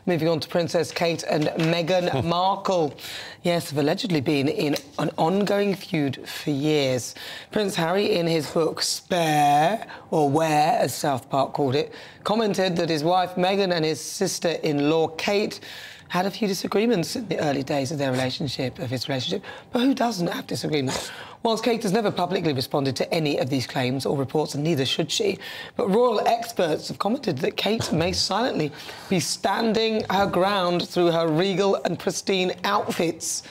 Moving on to Princess Kate and Meghan Markle. Yes, have allegedly been in an ongoing feud for years. Prince Harry, in his book Spare, or Where, as South Park called it, commented that his wife Meghan and his sister-in-law Kate had a few disagreements in the early days of his relationship. But who doesn't have disagreements? Whilst Kate has never publicly responded to any of these claims or reports, and neither should she, but royal experts have commented that Kate may silently be standing her ground through her regal and pristine outfits.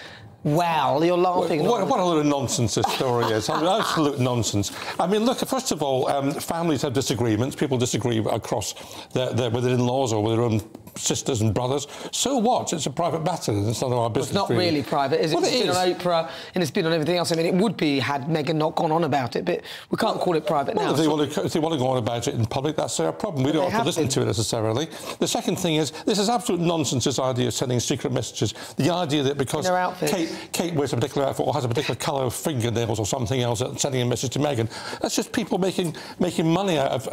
Well, you're laughing. What a load of nonsense this story is. I mean, absolute nonsense. I mean, look, first of all, families have disagreements. People disagree across with their in-laws or with their own sisters and brothers. So what? It's a private matter. It's none of our business. Well, it's not really private, is it? Well, it's been on Oprah and it's been on everything else. I mean, it would be had Meghan not gone on about it, but we can't call it private now. If they want to go on about it in public, that's their problem. We don't have to listen to it necessarily. The second thing is, this is absolute nonsense, this idea of sending secret messages. The idea that because Kate wears a particular outfit or has a particular colour of fingernails or something else, sending a message to Meghan, that's just people making money out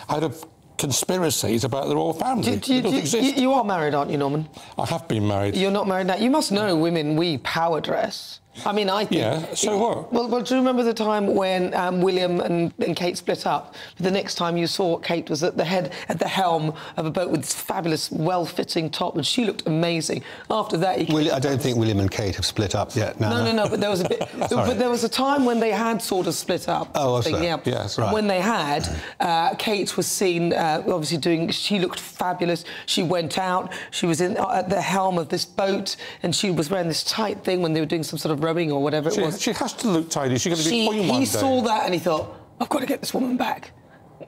of conspiracies about the royal family. You are married, aren't you, Norman? I have been married. You're not married now. You must know women, we power dress. I mean, I think... Yeah, so what? Well, do you remember the time when William and Kate split up? The next time you saw Kate was at the helm of a boat with this fabulous, well-fitting top, and she looked amazing. After that... I don't think William and Kate have split up yet. No, but there was a bit... But there was a time when they had sort of split up. Oh, also. Yeah. Yes, right. When they had, Kate was seen, obviously doing... She looked fabulous. She went out. She was at the helm of this boat, and she was wearing this tight thing when they were doing some sort of rowing or whatever it was. She has to look tidy. She's going to be queen one day. He saw that and he thought, I've got to get this woman back.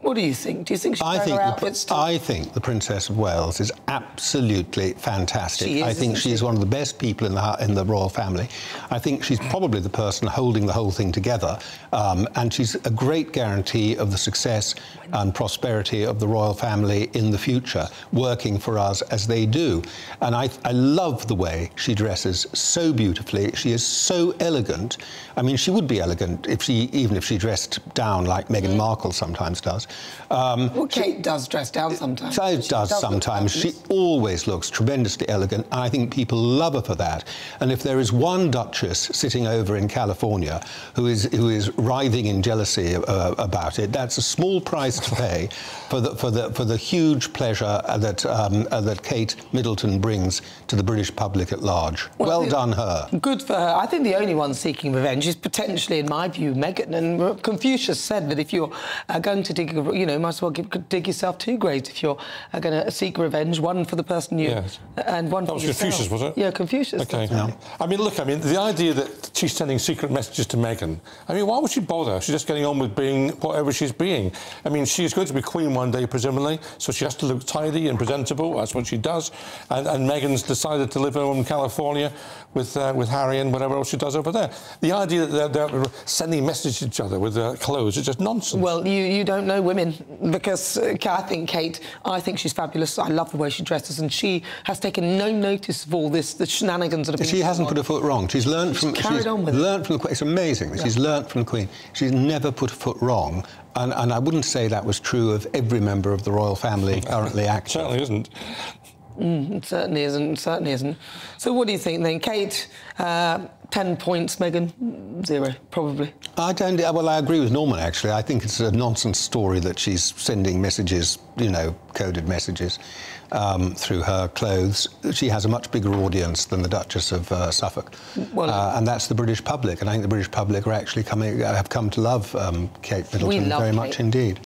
What do you think? Do you think she's wearing her outfits too? I think the Princess of Wales is absolutely fantastic. She is, I think she's one of the best people in the royal family. I think she's probably the person holding the whole thing together, and she's a great guarantee of the success and prosperity of the royal family in the future, working for us as they do. And I love the way she dresses so beautifully. She is so elegant. I mean, she would be elegant even if she dressed down like Meghan Markle sometimes does. Well, Kate does dress down sometimes. She does sometimes. She always looks tremendously elegant, and I think people love her for that. And if there is one duchess sitting over in California who is writhing in jealousy about it, that's a small price to pay for the huge pleasure that Kate Middleton brings to the British public at large. Well done, her. Good for her. I think the only one seeking revenge is potentially, in my view, Meghan. And Confucius said that if you're going to dig, might as well dig yourself two graves if you're going to seek revenge. One for the person you... Yes. And one for yourself. Confucius, was it? Yeah, Confucius. OK. Yeah. I mean, look, the idea that she's sending secret messages to Meghan, I mean, why would she bother? She's just getting on with being whatever she's being. I mean, she's going to be queen one day, presumably, so she has to look tidy and presentable. That's what she does. And Meghan's decided to live over in California with Harry and whatever else she does over there. The idea that they're sending messages to each other with their clothes is just nonsense. Well, you don't know women, because I think she's fabulous. I love the way she dresses, and she has taken no notice of all the shenanigans that have been... She hasn't put a foot wrong. She's learned from... Carried on with it. Learned from the Queen. It's amazing that she's learnt from the Queen. She's never put a foot wrong. And I wouldn't say that was true of every member of the royal family currently active. Certainly isn't. It certainly isn't. So what do you think, then? Kate, 10 points, Meghan, 0, probably. Well, I agree with Norman, actually. I think it's a nonsense story that she's sending messages, coded messages, through her clothes. She has a much bigger audience than the Duchess of Suffolk. Well, and that's the British public. And I think the British public are actually have come to love Kate Middleton very much indeed.